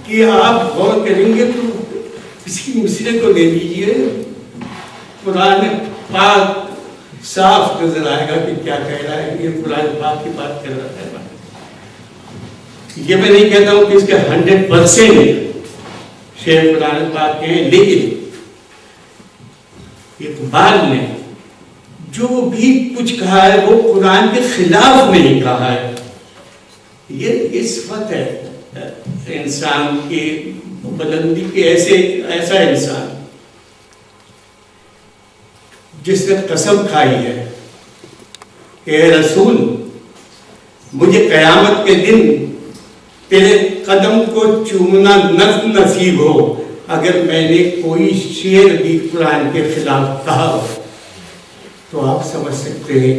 کہ آپ غور کریں گے تو اسی مصرے کو لے لیجیے، قرآن پاک صاف نظر آئے گا کہ کیا کہہ رہا ہے، یہ قرآن پاک کی بات کر رہا ہے۔ یہ میں نہیں کہتا ہوں کہ اس کے 100% شعر قرآن پاک کے ہیں، لیکن اقبال نے جو بھی کچھ کہا ہے وہ قرآن کے خلاف نہیں کہا ہے۔ یہ صفت ہے انسان کی بلندی کی، ایسا انسان جس نے قسم کھائی ہے کہ اے رسول مجھے قیامت کے دن تیرے قدم کو چومنا نصیب ہو اگر میں نے کوئی شعر بھی قرآن کے خلاف کہا ہو۔ تو آپ سمجھ سکتے ہیں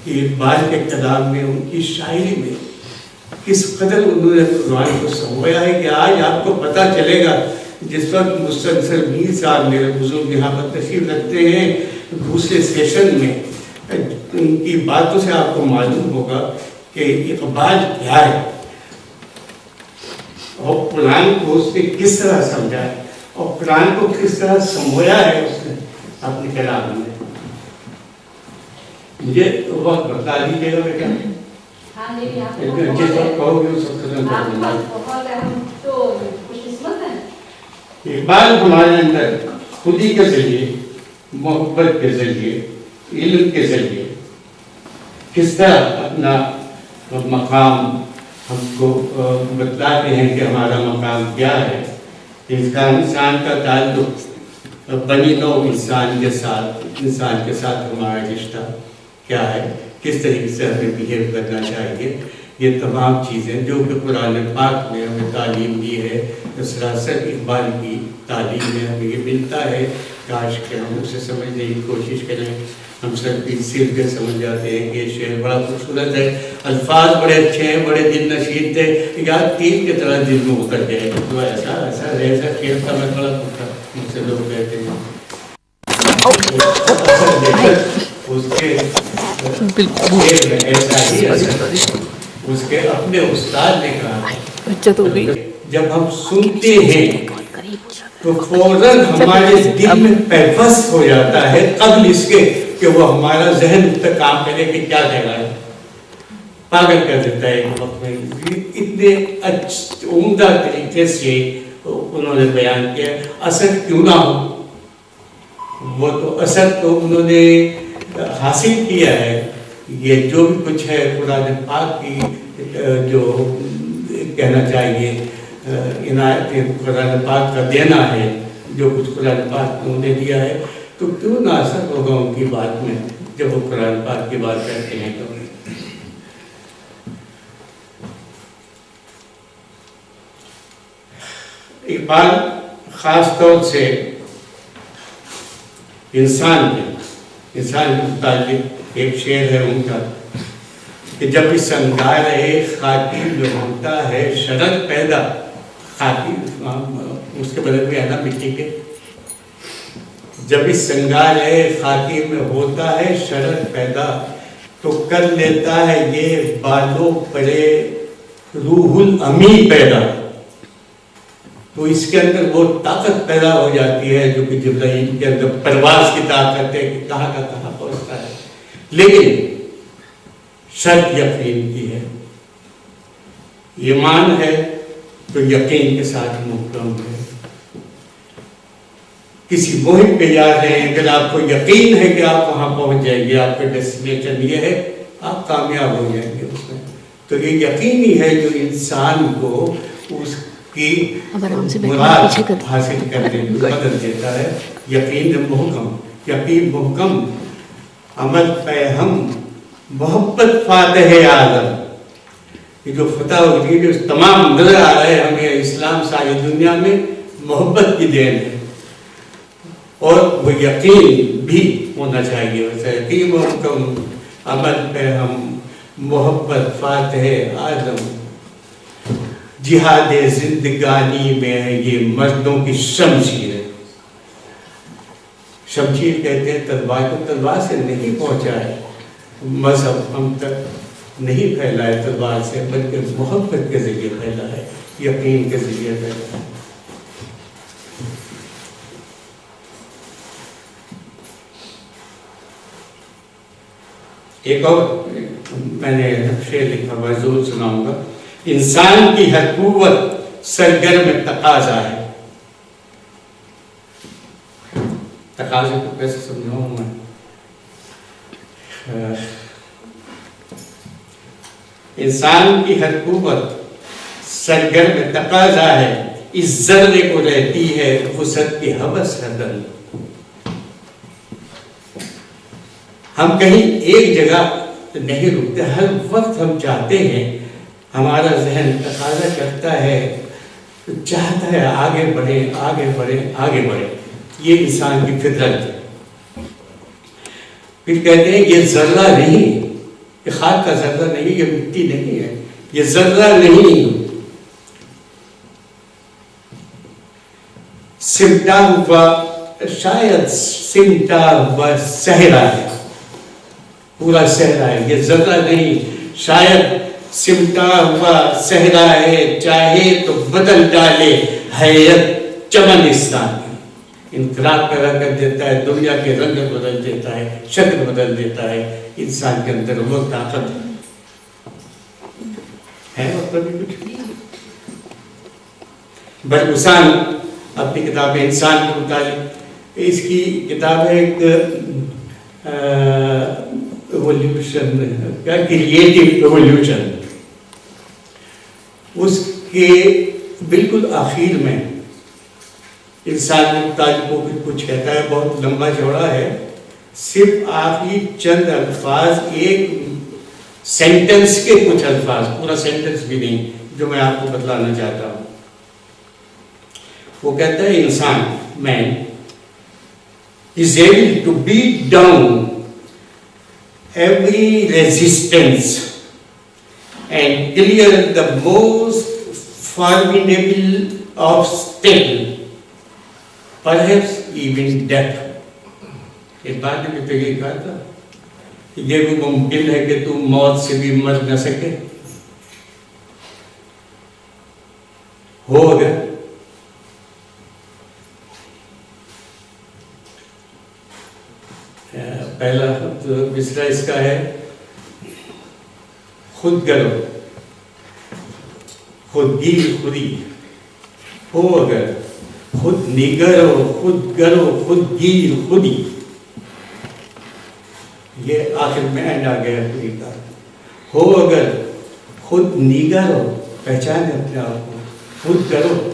کہ اقبال کے کلام میں، ان کی شاعری میں کس قدر انہوں نے قرآن کو سمویا ہے کہ آج آپ کو پتہ چلے گا، جس وقت مستنصر میر صاحب میرے بزرگ یہاں پر تشریف رکھتے ہیں دوسرے سیشن میں، ان کی باتوں سے آپ کو معلوم ہوگا کہ اقبال کیا ہے اور قرآن کو اس نے کس طرح سمجھا ہے اور قرآن کو کس طرح سمویا ہے اس نے اپنے کلام میں۔ مجھے وقت بتا دیجیے گا بیٹا، جس وقت کہو گے اس وقت ختم کر دوں گا۔ اقبال ہمارے اندر خودی کے ذریعے، محبت کے ذریعے، علم کے ذریعے کس طرح اپنا مقام ہم کو بتلاتے ہیں کہ ہمارا مقام کیا ہے، انسان کا تعلق بنی نوع انسان کے ساتھ ہمارا رشتہ کیا ہے، کس طریقے سے ہمیں بیہیو کرنا چاہیے، یہ تمام چیزیں جو کہ قرآن پاک میں ہمیں تعلیم دی ہے، سراسر اقبال کی تعلیم میں ہمیں یہ ملتا ہے۔ کاش کہ ہم اسے سمجھنے کی کوشش کریں۔ ہم سب صرف یہ سمجھ جاتے ہیں کہ یہ شعر بڑا خوبصورت ہے، الفاظ بڑے اچھے ہیں، بڑے دل نشین تھے، یاد تیر کی طرح دل میں اتر گئے۔ تو ایسا شعر تھا، میں بڑا خوش تھا، مجھ سے لوگ کہتے ہیں اس کے ایسا ہی اس کے اپنے استاد نے کہا، جب ہم سنتے ہیں تو فوراً ہمارے دل میں پیوست ہو جاتا ہے قبل اس کے کہ وہ ہمارا ذہن اس پر کام کرے کہ کیا کہہ رہا ہے، پاگل کر دیتا ہے ایک وقت میں۔ اتنے عمدہ طریقے سے انہوں نے بیان کیا، اثر کیوں نہ ہو، وہ تو اثر تو انہوں نے حاصل کیا ہے۔ یہ جو بھی کچھ ہے قرآن پاک کی جو کہنا چاہیے عنایت قرآن پاک کا دینا ہے، جو کچھ قرآن پاک انہوں نے دیا ہے، تو کیوں نہ اثر ہوگا ان کی بات میں جب وہ قرآن پاک کی بات کرتے ہیں۔ تو اقبال خاص طور سے انسان کے متعلق ایک شعر ہے ان کا کہ جب بھی سنگار خاکی میں ہوتا ہے شرط پیدا، خاکی اس کے بدل میں ہے نا مٹی کے، جب اس سنگار خاکی میں ہوتا ہے شرط پیدا تو کر لیتا ہے یہ بالوں پرے روح الامی پیدا۔ تو اس کے اندر وہ طاقت پیدا ہو جاتی ہے جو کہ جبرائیل کے اندر پرواز کی طاقت ہے کہ کہاں کا کہاں پہنچتا ہے، لیکن شرط یقین کی ہے۔ ایمان ہے تو یقین کے ساتھ محکم ہے۔ کسی مہم پہ جا رہے ہیں، اگر آپ کو یقین ہے کہ آپ وہاں پہنچ جائیں گے، آپ کا ڈیسٹینیشن یہ ہے، آپ کامیاب ہو جائیں گے اس میں۔ تو یہ یقین ہی ہے جو انسان کو اس کی مراد حاصل کرنے میں مدد دیتا ہے۔ یقین محکم عمل پہ ہم محبت فاتح اعظم، یہ جو فتح ہوگی جو تمام نظر آ رہا ہے ہمیں اسلام ساری دنیا میں محبت کی دین ہے، اور وہ یقین بھی ہونا چاہیے۔ ویسے یقین محکم عمل پہ ہم محبت فاتح اعظم، جہاد زندگانی میں یہ مردوں کی شمشیر ہے۔ شمشیر کہتے ہیں تلوار کو، تلوار سے نہیں پہنچا ہے مذہب ہم تک، نہیں پھیلا ہے تلوار سے، بلکہ محبت کے ذریعے پھیلا ہے۔ یقین کے ذریعے پیدا ہے۔ ایک اور میں نے شعر لکھا ہوا ضرور سناؤں گا۔ انسان کی ہر قوت سرگرم تقاضا ہے۔ تقاضے کو کیسے سمجھاؤں میں؟ انسان کی ہر قوت سرگرم تقاضا ہے، اس ذرے کو رہتی ہے وسعت کی ہوس ہے دل۔ ہم کہیں ایک جگہ نہیں رکتے، ہر وقت ہم چاہتے ہیں، ہمارا ذہن تقاضا کرتا ہے، چاہتا ہے آگے بڑھے آگے بڑھے آگے بڑھے۔ یہ انسان کی فطرت ہے۔ پھر کہتے ہیں یہ ذرہ نہیں، یہ خاک کا ذرہ نہیں، یہ مٹی نہیں ہے، یہ ذرہ نہیں، سمٹا ہوا، شاید سمٹا ہوا صحرا ہے، پورا صحرا ہے، یہ ذرہ نہیں، شاید سمٹا ہوا صحرا ہے، چاہے تو بدل ڈالے حیرت چمنستان۔ انقلاب پیدا کر دیتا ہے، دنیا کے رنگ بدل دیتا ہے، شکل بدل دیتا ہے۔ انسان کے اندر وہ طاقت ہے۔ مطلب کچھ برگسان اپنی کتاب انسان کے متعلق، اس کی کتاب ہے ایک ایولیوشن، کریٹو ایولیوشن۔ اس کے بالکل آخر میں انسان کے متعلق وہ کچھ کہتا ہے، بہت لمبا چوڑا ہے، صرف آخری چند الفاظ، ایک سینٹنس کے کچھ الفاظ، پورا سینٹنس بھی نہیں، جو میں آپ کو بتلانا چاہتا ہوں۔ وہ کہتا ہے انسان، مین is able to beat down every resistance and clear the most formidable obstacle, perhaps even death۔ ایک بات نے تو یہ کہا تھا کہ یہ بھی ممکن ہے کہ تم موت سے بھی مر نہ سکے، ہو گیا۔ پہلا مصرع اس کا ہے، خود کرو، خود گیر خودی، ہو اگر، خود نگرو، خود کرو، خود گیر خودی۔ یہ آخر میں اینڈ آ گیا خودی کا۔ ہو اگر، خود نگرو، پہچانے اپنے آپ کو، خود کرو،